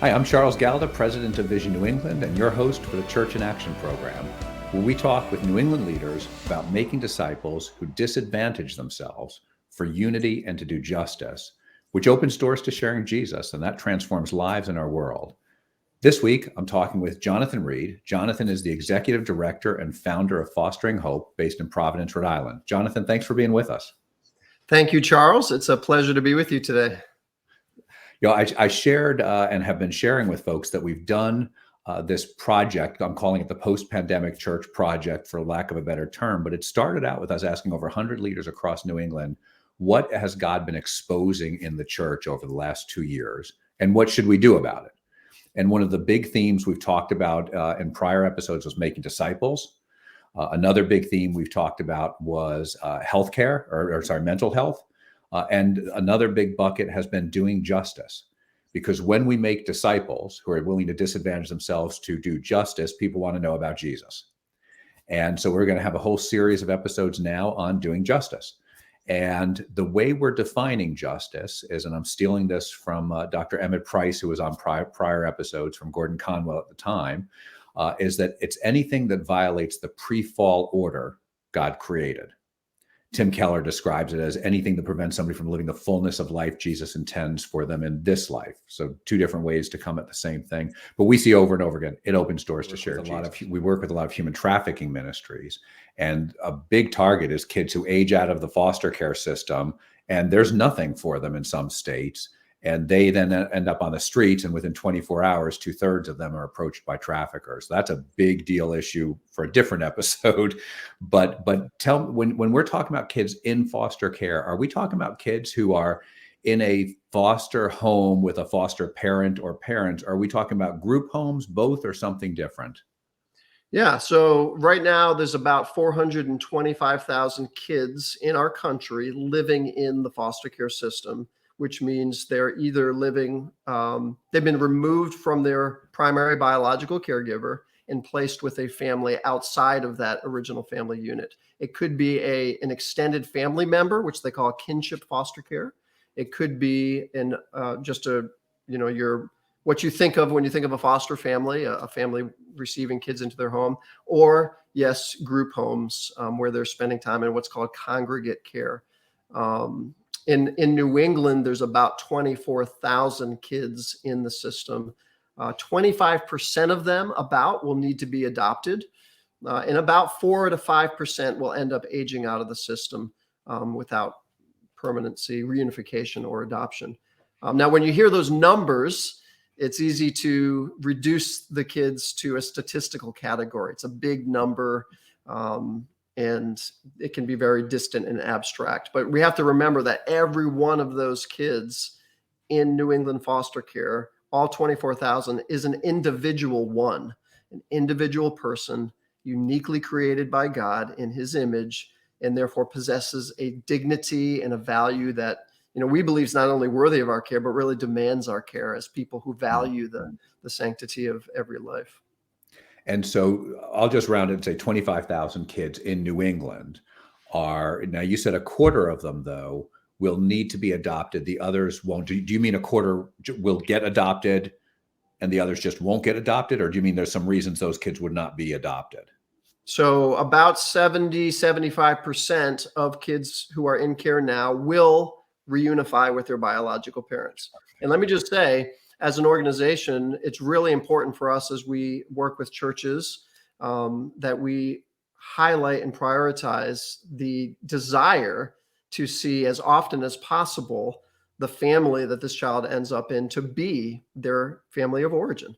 Hi, I'm Charles Galda, President of Vision New England, and your host for the Church in Action program, where we talk with New England leaders about making disciples who disadvantage themselves for unity and to do justice, which opens doors to sharing Jesus, and that transforms lives in our world. This week, I'm talking with Jonathan Reid. Jonathan is the Executive Director and founder of Fostering Hope, based in Providence, Rhode Island. Jonathan, thanks for being with us. Thank you, Charles. It's a pleasure to be with you today. I shared and have been sharing with folks that we've done this project. I'm calling it the Post-Pandemic Church Project, for lack of a better term, but it started out with us asking over 100 leaders across New England, what has God been exposing in the church over the last 2 years, and what should we do about it? And one of the big themes we've talked about in prior episodes was making disciples. Another big theme we've talked about was healthcare, mental health. And another big bucket has been doing justice, because when we make disciples who are willing to disadvantage themselves to do justice, people want to know about Jesus. And so we're going to have a whole series of episodes now on doing justice. And the way we're defining justice is, and I'm stealing this from Dr. Emmett Price, who was on prior episodes from Gordon Conwell at the time, is that it's anything that violates the pre-fall order God created. Tim Keller describes it as anything that prevents somebody from living the fullness of life Jesus intends for them in this life. So two different ways to come at the same thing. But we see over and over again, it opens doors to share Jesus. We work with a lot of human trafficking ministries, and a big target is kids who age out of the foster care system, and there's nothing for them in some states. And they then end up on the streets, and within 24 hours, 2/3 of them are approached by traffickers. That's a big deal issue for a different episode. But tell me, when we're talking about kids in foster care, are we talking about kids who are in a foster home with a foster parent or parents? Are we talking about group homes, both, or something different? Yeah, so right now there's about 425,000 kids in our country living in the foster care system, which means they're either living, they've been removed from their primary biological caregiver and placed with a family outside of that original family unit. It could be an extended family member, which they call kinship foster care. It could be what you think of when you think of a foster family, a family receiving kids into their home, or yes, group homes where they're spending time in what's called congregate care. In New England, there's about 24,000 kids in the system. 25% of them will need to be adopted, and about 4 to 5% will end up aging out of the system without permanency, reunification, or adoption. Now, when you hear those numbers, it's easy to reduce the kids to a statistical category. It's a big number. And it can be very distant and abstract. But we have to remember that every one of those kids in New England foster care, all 24,000, is an individual one, an individual person uniquely created by God in his image, and therefore possesses a dignity and a value that, we believe is not only worthy of our care, but really demands our care as people who value the sanctity of every life. And so I'll just round it and say 25,000 kids in New England are, now you said a quarter of them, though, will need to be adopted. The others won't. Do you mean a quarter will get adopted and the others just won't get adopted? Or do you mean there's some reasons those kids would not be adopted? So about 75% of kids who are in care now will reunify with their biological parents. And let me just say, as an organization, it's really important for us as we work with churches that we highlight and prioritize the desire to see as often as possible the family that this child ends up in to be their family of origin,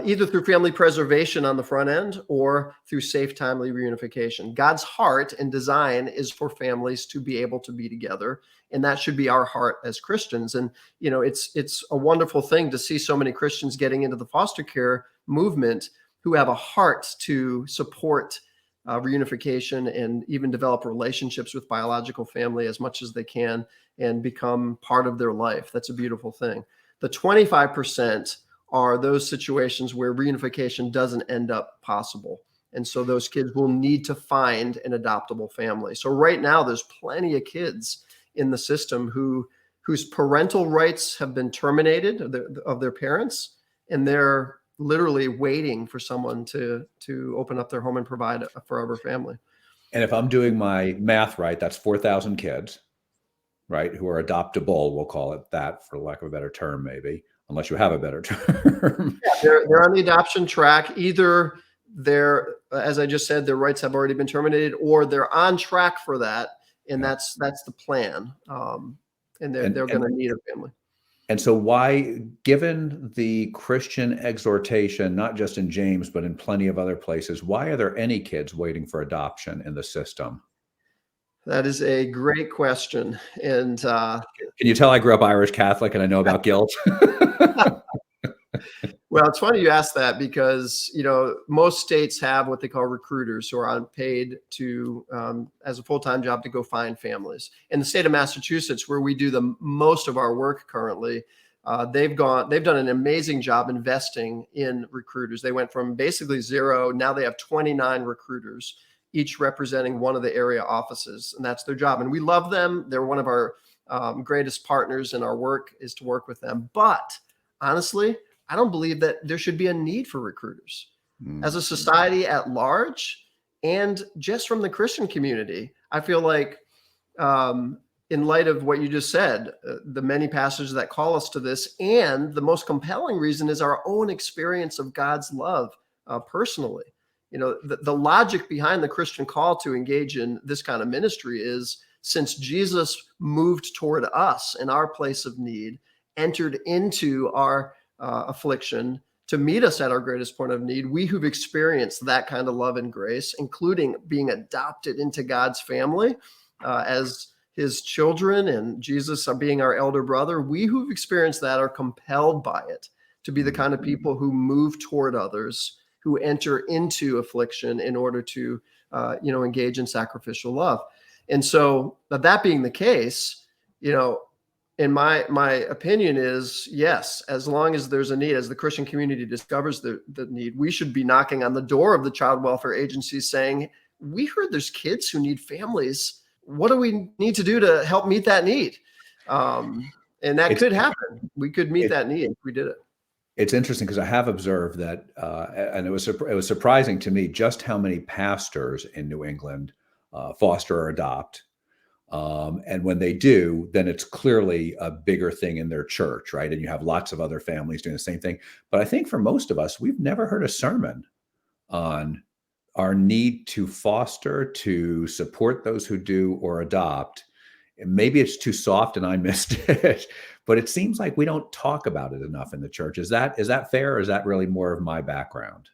either through family preservation on the front end or through safe, timely reunification. God's heart and design is for families to be able to be together. And that should be our heart as Christians. And, it's a wonderful thing to see so many Christians getting into the foster care movement who have a heart to support reunification and even develop relationships with biological family as much as they can and become part of their life. That's a beautiful thing. The 25% are those situations where reunification doesn't end up possible. And so those kids will need to find an adoptable family. So right now, there's plenty of kids in the system whose parental rights have been terminated of their parents, and they're literally waiting for someone to open up their home and provide a forever family. And if I'm doing my math right, that's 4,000 kids, right, who are adoptable, we'll call it that for lack of a better term, maybe, unless you have a better term. Yeah, they're on the adoption track. Either they're, as I just said, their rights have already been terminated, or they're on track for that, and that's the plan. And they're going to need a family. And so why, given the Christian exhortation, not just in James, but in plenty of other places, why are there any kids waiting for adoption in the system? That is a great question. And can you tell I grew up Irish Catholic and I know about guilt? Well, it's funny you ask that, because, most states have what they call recruiters who are unpaid to, as a full-time job, to go find families. In the state of Massachusetts, where we do the most of our work currently, they've done an amazing job investing in recruiters. They went from basically 0. Now they have 29 recruiters, each representing one of the area offices, and that's their job. And we love them. They're one of our greatest partners in our work, is to work with them. But honestly, I don't believe that there should be a need for recruiters. As a society at large, and just from the Christian community, I feel like, in light of what you just said, the many passages that call us to this, and the most compelling reason is our own experience of God's love personally. The logic behind the Christian call to engage in this kind of ministry is, since Jesus moved toward us in our place of need, entered into our affliction to meet us at our greatest point of need, we who've experienced that kind of love and grace, including being adopted into God's family as his children, and Jesus being our elder brother, we who've experienced that are compelled by it to be the kind of people who move toward others, who enter into affliction in order to engage in sacrificial love. And so, that being the case, in my opinion is, yes, as long as there's a need, as the Christian community discovers the need, we should be knocking on the door of the child welfare agencies saying, we heard there's kids who need families. What do we need to do to help meet that need? And that could happen. We could meet that need if we did it. It's interesting, because I have observed that, and it was surprising to me just how many pastors in New England foster or adopt. And when they do, then it's clearly a bigger thing in their church, right? And you have lots of other families doing the same thing. But I think for most of us, we've never heard a sermon on our need to foster, to support those who do or adopt. And maybe it's too soft and I missed it, but it seems like we don't talk about it enough in the church. Is that fair, or is that really more of my background?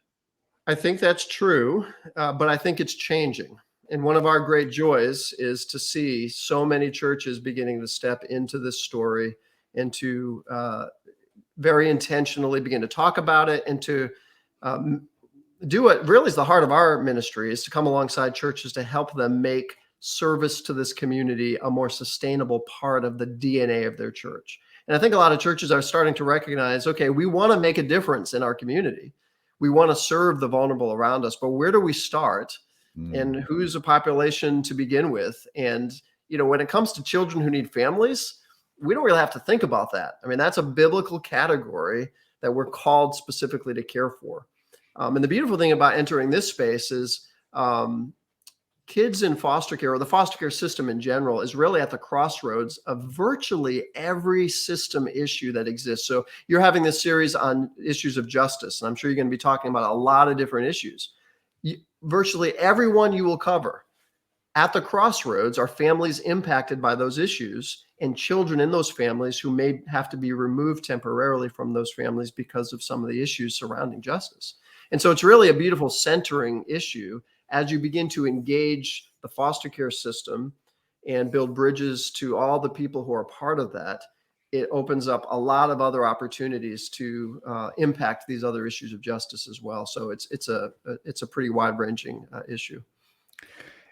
I think that's true, but I think it's changing. And one of our great joys is to see so many churches beginning to step into this story and to very intentionally begin to talk about it, and to do what really is the heart of our ministry, is to come alongside churches to help them make service to this community a more sustainable part of the DNA of their church. And I think a lot of churches are starting to recognize, okay, we want to make a difference in our community. We want to serve the vulnerable around us, but where do we start? And who's a population to begin with? And, when it comes to children who need families, we don't really have to think about that. I mean, that's a biblical category that we're called specifically to care for. And the beautiful thing about entering this space is kids in foster care, or the foster care system in general, is really at the crossroads of virtually every system issue that exists. So you're having this series on issues of justice, and I'm sure you're going to be talking about a lot of different issues. Virtually everyone you will cover at the crossroads are families impacted by those issues, and children in those families who may have to be removed temporarily from those families because of some of the issues surrounding justice. And so it's really a beautiful centering issue as you begin to engage the foster care system and build bridges to all the people who are part of that. It opens up a lot of other opportunities to impact these other issues of justice as well. So it's a pretty wide-ranging issue.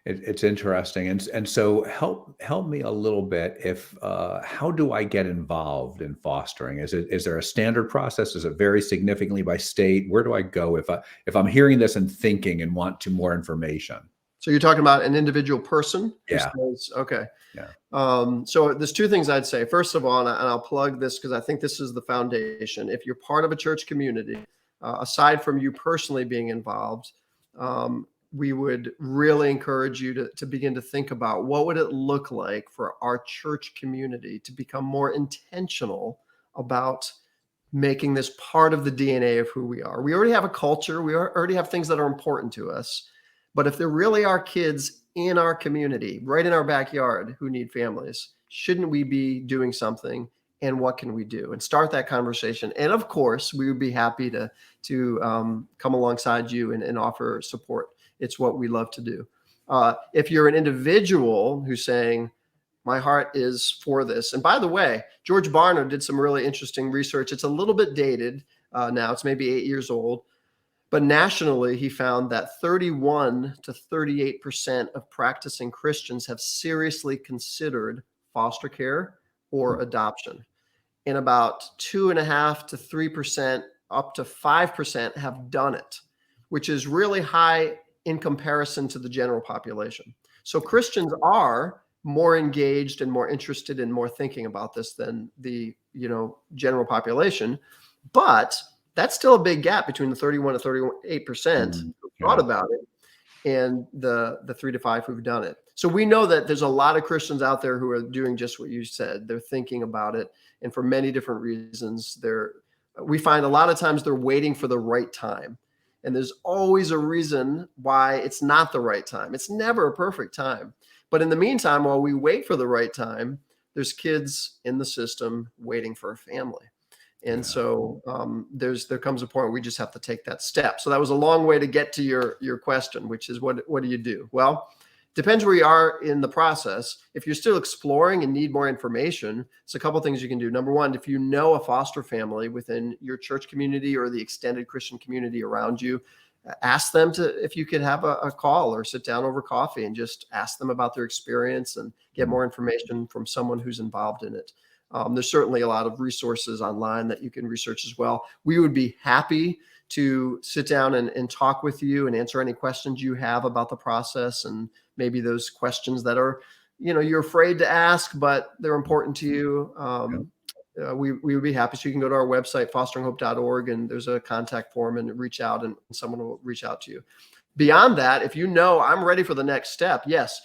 It's interesting, and so help me a little bit. If how do I get involved in fostering? Is there a standard process? Is it vary significantly by state? Where do I go if I'm hearing this and thinking and want more information? So you're talking about an individual person who Yeah. says, okay. Yeah. So there's two things I'd say. First of all, and I'll plug this because I think this is the foundation. If you're part of a church community, aside from you personally being involved, we would really encourage you to begin to think about what would it look like for our church community to become more intentional about making this part of the DNA of who we are. We already have a culture. We already have things that are important to us. But if there really are kids in our community, right in our backyard, who need families, shouldn't we be doing something? And what can we do? And start that conversation. And of course, we would be happy to come alongside you and offer support. It's what we love to do. If you're an individual who's saying, my heart is for this. And by the way, George Barna did some really interesting research. It's a little bit dated now. It's maybe 8 years old. But nationally, he found that 31 to 38% of practicing Christians have seriously considered foster care or adoption. And about 2.5 to 3%, up to 5% have done it, which is really high in comparison to the general population. So Christians are more engaged and more interested and more thinking about this than the general population. But that's still a big gap between the 31 to 38% who thought about it and the 3 to 5 who've done it. So we know that there's a lot of Christians out there who are doing just what you said. They're thinking about it. And for many different reasons, we find a lot of times they're waiting for the right time. And there's always a reason why it's not the right time. It's never a perfect time. But in the meantime, while we wait for the right time, there's kids in the system waiting for a family. And so there comes a point where we just have to take that step. So that was a long way to get to your question, which is what do you do? Well, depends where you are in the process. If you're still exploring and need more information, it's a couple of things you can do. Number one, if you know a foster family within your church community or the extended Christian community around you, ask them if you could have a call or sit down over coffee and just ask them about their experience and get more information from someone who's involved in it. There's certainly a lot of resources online that you can research as well. We would be happy to sit down and talk with you and answer any questions you have about the process, and maybe those questions that are, you're afraid to ask, but they're important to you. We would be happy. So you can go to our website, fosteringhope.org, and there's a contact form, and reach out, and someone will reach out to you. Beyond that, if I'm ready for the next step, yes,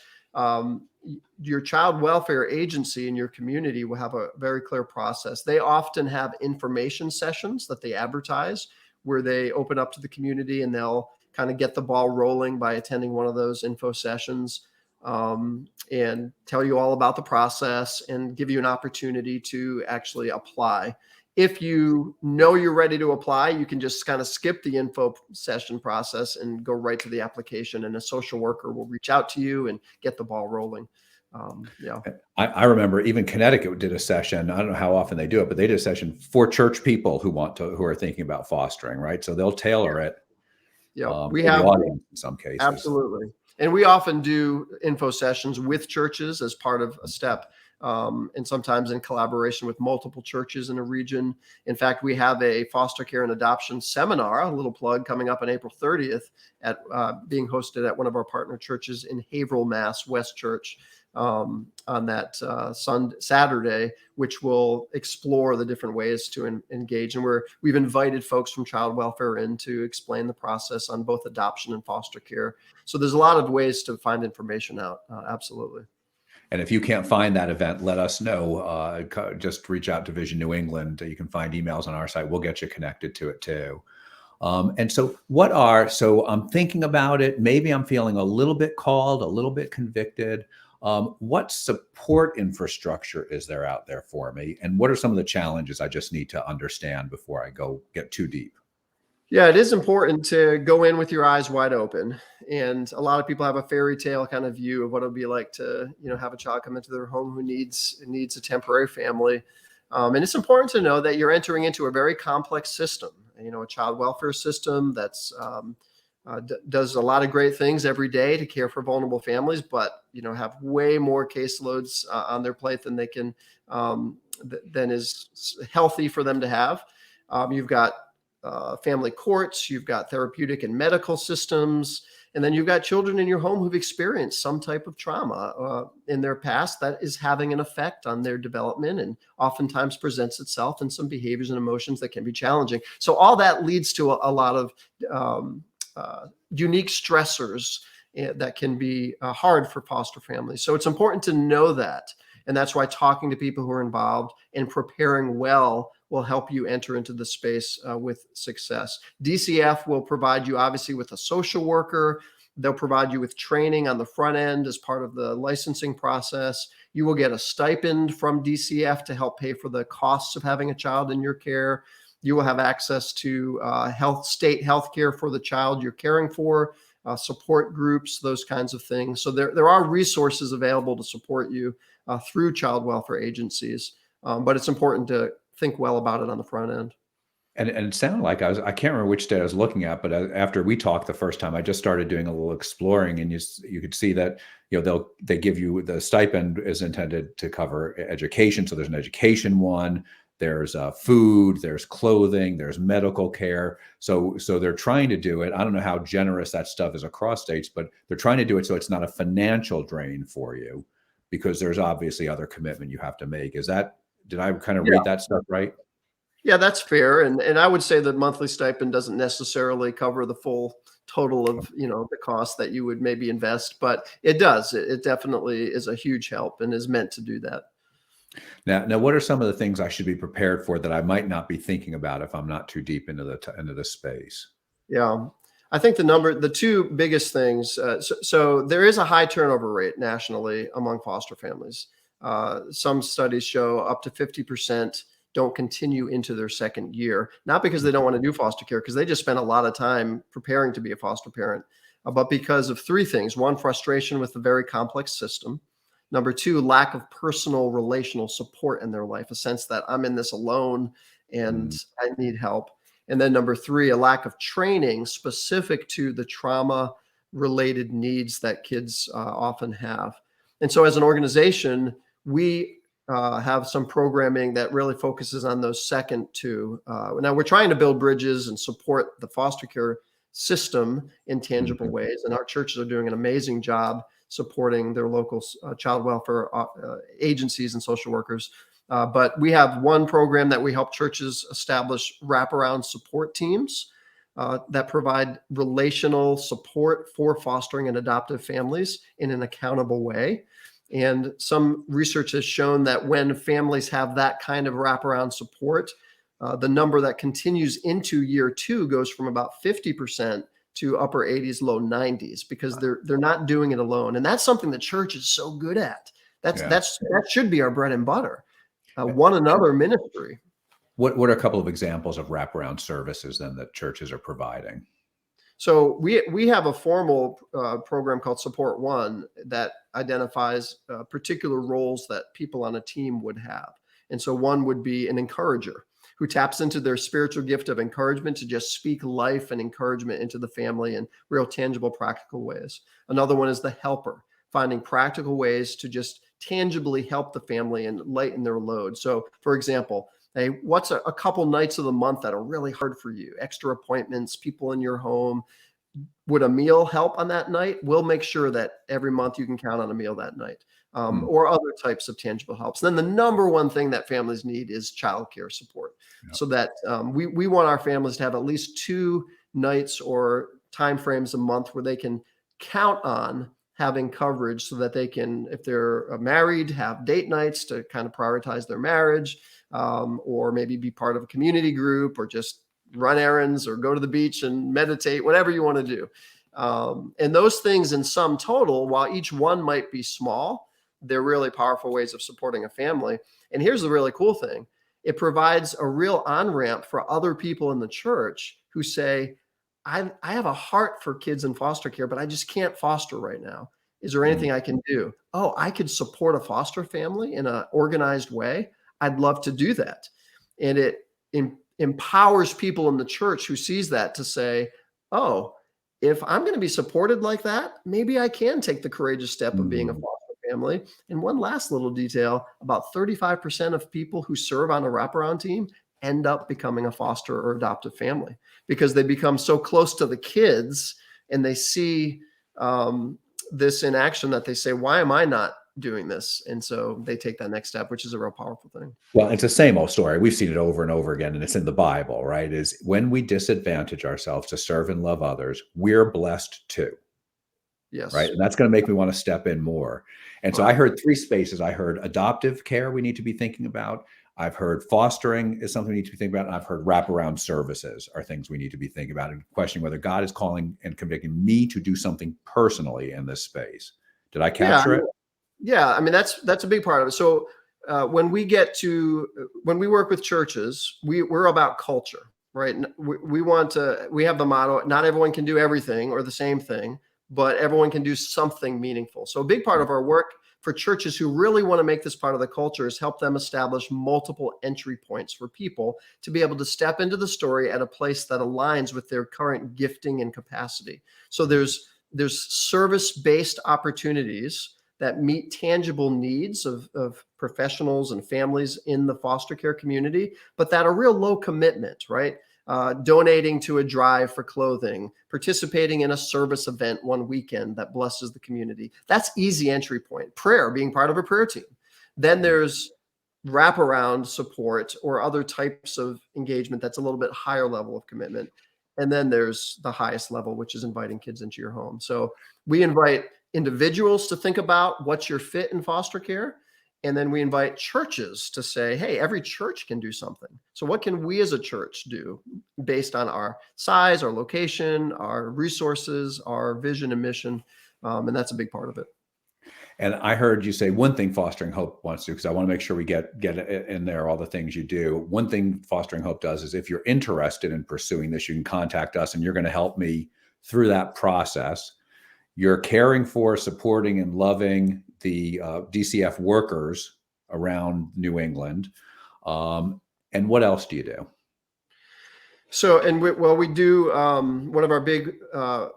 your child welfare agency in your community will have a very clear process. They often have information sessions that they advertise where they open up to the community, and they'll kind of get the ball rolling by attending one of those info sessions, and tell you all about the process and give you an opportunity to actually apply. If you know you're ready to apply, you can just kind of skip the info session process and go right to the application, and a social worker will reach out to you and get the ball rolling. I remember even Connecticut did a session. I don't know how often they do it, but they did a session for church people who are thinking about fostering, right? So they'll tailor it. We have the audience in some cases. Absolutely. And we often do info sessions with churches as part of a step, and sometimes in collaboration with multiple churches in a region. In fact, we have a foster care and adoption seminar, a little plug, coming up on April 30th being hosted at one of our partner churches in Haverhill, Mass, West Church, on that Saturday, which will explore the different ways to engage. And we've invited folks from child welfare in to explain the process on both adoption and foster care. So there's a lot of ways to find information out. Absolutely. And if you can't find that event, let us know. Just reach out to Vision New England. You can find emails on our site. We'll get you connected to it too. And so I'm thinking about it. Maybe I'm feeling a little bit called, a little bit convicted. What support infrastructure is there out there for me? And what are some of the challenges I just need to understand before I get too deep? Yeah, it is important to go in with your eyes wide open. And a lot of people have a fairy tale kind of view of what it'll be like to, have a child come into their home who needs a temporary family. And it's important to know that you're entering into a very complex system, a child welfare system that's does a lot of great things every day to care for vulnerable families, but have way more caseloads on their plate than they can than is healthy for them to have. You've got family courts, you've got therapeutic and medical systems, and then you've got children in your home who've experienced some type of trauma in their past that is having an effect on their development and oftentimes presents itself in some behaviors and emotions that can be challenging. So all that leads to a lot of unique stressors that can be hard for foster families. So it's important to know that. And that's why talking to people who are involved and preparing well will help you enter into the space with success. DCF will provide you obviously with a social worker. They'll provide you with training on the front end as part of the licensing process. You will get a stipend from DCF to help pay for the costs of having a child in your care. You will have access to state health care for the child you're caring for, support groups, those kinds of things. So there are resources available to support you through child welfare agencies. But it's important to think well about it on the front end. And it sounded like I can't remember which state I was looking at, but after we talked the first time, I just started doing a little exploring, and you could see that, they give you, the stipend is intended to cover education. So there's an education one, there's food, there's clothing, there's medical care. So they're trying to do it. I don't know how generous that stuff is across states, but they're trying to do it so it's not a financial drain for you, because there's obviously other commitment you have to make. Did I kind of read that stuff right? Yeah, that's fair. And I would say that monthly stipend doesn't necessarily cover the full total of, the cost that you would maybe invest, but it does. It definitely is a huge help and is meant to do that. Now, what are some of the things I should be prepared for that I might not be thinking about if I'm not too deep into the space? Yeah. I think the two biggest things, so there is a high turnover rate nationally among foster families. Some studies show up to 50% don't continue into their second year, not because they don't want to do foster care, because they just spend a lot of time preparing to be a foster parent, but because of three things. One, frustration with the very complex system. Number two, lack of personal relational support in their life, a sense that I'm in this alone and I need help. And then number three, a lack of training specific to the trauma related needs that kids often have. And so as an organization, we have some programming that really focuses on those second two. Now we're trying to build bridges and support the foster care system in tangible ways. And our churches are doing an amazing job supporting their local child welfare agencies and social workers. But we have one program that we help churches establish wraparound support teams that provide relational support for fostering and adoptive families in an accountable way. And some research has shown that when families have that kind of wraparound support, the number that continues into year two goes from about 50% to upper 80s, low 90s, because they're not doing it alone. And that's something the church is so good at. That should be our bread and butter. One another ministry. What are a couple of examples of wraparound services then that churches are providing? So we have a formal program called Support One that identifies particular roles that people on a team would have. And so one would be an encourager who taps into their spiritual gift of encouragement to just speak life and encouragement into the family in real, tangible, practical ways. Another one is the helper, finding practical ways to just tangibly help the family and lighten their load. So, for example, hey, what's a couple nights of the month that are really hard for you? Extra appointments, people in your home. Would a meal help on that night? We'll make sure that every month you can count on a meal that night, or other types of tangible helps. And then the number one thing that families need is childcare support. Yep. So that we want our families to have at least 2 nights or timeframes a month where they can count on having coverage, so that they can, if they're married, have date nights to kind of prioritize their marriage, or maybe be part of a community group, or just run errands, or go to the beach and meditate, whatever you want to do. And those things in sum total, while each one might be small, they're really powerful ways of supporting a family. And here's the really cool thing. It provides a real on-ramp for other people in the church who say, I have a heart for kids in foster care, but I just can't foster right now. Is there anything I can do? Oh, I could support a foster family in an organized way. I'd love to do that. And it empowers people in the church who sees that to say, oh, if I'm going to be supported like that, maybe I can take the courageous step of being a foster family. And one last little detail, about 35% of people who serve on a wraparound team end up becoming a foster or adoptive family, because they become so close to the kids and they see this in action that they say, why am I not doing this? And so they take that next step, which is a real powerful thing. Well, it's the same old story. We've seen it over and over again, and it's in the Bible, right? Is when we disadvantage ourselves to serve and love others, we're blessed too. Yes. Right. And that's going to make me want to step in more. And so I heard three spaces. I heard adoptive care we need to be thinking about. I've heard fostering is something we need to be thinking about. And I've heard wraparound services are things we need to be thinking about, and questioning whether God is calling and convicting me to do something personally in this space. Did I capture it? Yeah. I mean, that's a big part of it. So when we work with churches, we're about culture, right? We have the motto, not everyone can do everything or the same thing, but everyone can do something meaningful. So a big part of our work for churches who really want to make this part of the culture is help them establish multiple entry points for people to be able to step into the story at a place that aligns with their current gifting and capacity. So there's service-based opportunities that meet tangible needs of professionals and families in the foster care community, but that are real low commitment, right? Donating to a drive for clothing, participating in a service event one weekend that blesses the community. That's easy entry point. Prayer, being part of a prayer team. Then there's wraparound support or other types of engagement that's a little bit higher level of commitment. And then there's the highest level, which is inviting kids into your home. So we invite individuals to think about what's your fit in foster care. And then we invite churches to say, hey, every church can do something. So what can we as a church do based on our size, our location, our resources, our vision and mission? And that's a big part of it. And I heard you say one thing Fostering Hope wants to, because I want to make sure we get in there all the things you do. One thing Fostering Hope does is, if you're interested in pursuing this, you can contact us and you're going to help me through that process. You're caring for, supporting, and loving the DCF workers around New England. And what else do you do? So, we do, one of our big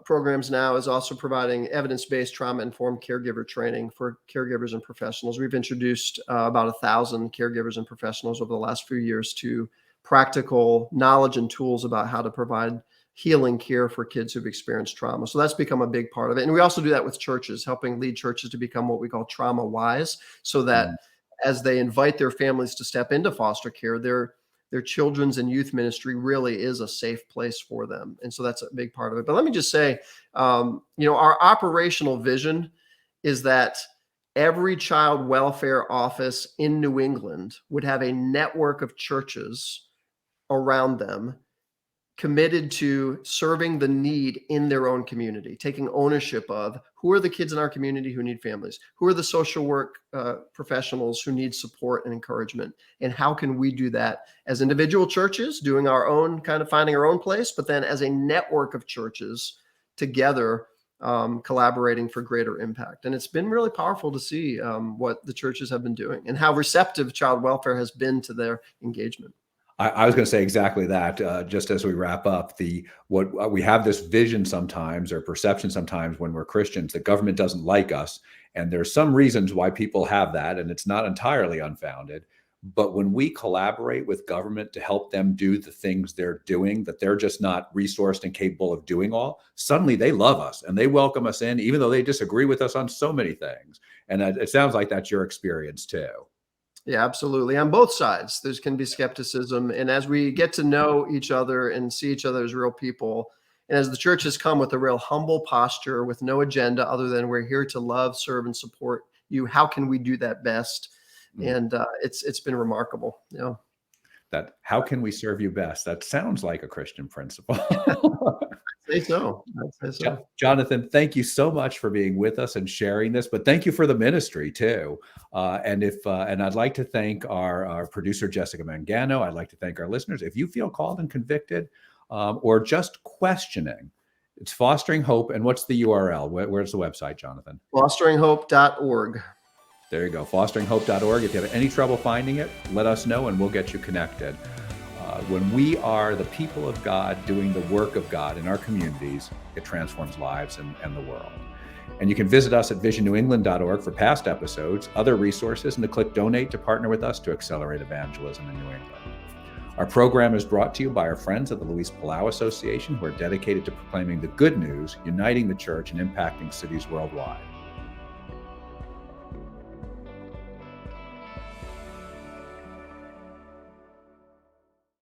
programs now is also providing evidence-based trauma-informed caregiver training for caregivers and professionals. We've introduced about 1,000 caregivers and professionals over the last few years to practical knowledge and tools about how to provide healing care for kids who've experienced trauma. So that's become a big part of it. And we also do that with churches, helping lead churches to become what we call trauma wise, so that as they invite their families to step into foster care, their children's and youth ministry really is a safe place for them. And so that's a big part of it. But let me just say, our operational vision is that every child welfare office in New England would have a network of churches around them committed to serving the need in their own community, taking ownership of who are the kids in our community who need families, who are the social work professionals who need support and encouragement, and how can we do that as individual churches, doing our own kind of finding our own place, but then as a network of churches together, collaborating for greater impact. And it's been really powerful to see what the churches have been doing and how receptive child welfare has been to their engagement. I was going to say exactly that. Just as we wrap up, what we have this vision sometimes, or perception sometimes, when we're Christians, that government doesn't like us, and there's some reasons why people have that, and it's not entirely unfounded. But when we collaborate with government to help them do the things they're doing, that they're just not resourced and capable of doing all, suddenly they love us and they welcome us in, even though they disagree with us on so many things. And it sounds like that's your experience too. Yeah, absolutely. On both sides, there can be skepticism. And as we get to know each other and see each other as real people, and as the church has come with a real humble posture with no agenda other than we're here to love, serve, and support you, how can we do that best? And it's been remarkable. Yeah. That how can we serve you best? That sounds like a Christian principle. I'd say so. Jonathan, thank you so much for being with us and sharing this, but thank you for the ministry too. And I'd like to thank our producer, Jessica Mangano. I'd like to thank our listeners. If you feel called and convicted, or just questioning, it's Fostering Hope. And what's the URL? Where's the website, Jonathan? Fosteringhope.org. There you go, fosteringhope.org. If you have any trouble finding it, let us know and we'll get you connected. When we are the people of God doing the work of God in our communities, it transforms lives and the world. And you can visit us at visionnewengland.org for past episodes, other resources, and to click donate to partner with us to accelerate evangelism in New England. Our program is brought to you by our friends at the Luis Palau Association, who are dedicated to proclaiming the good news, uniting the church, and impacting cities worldwide.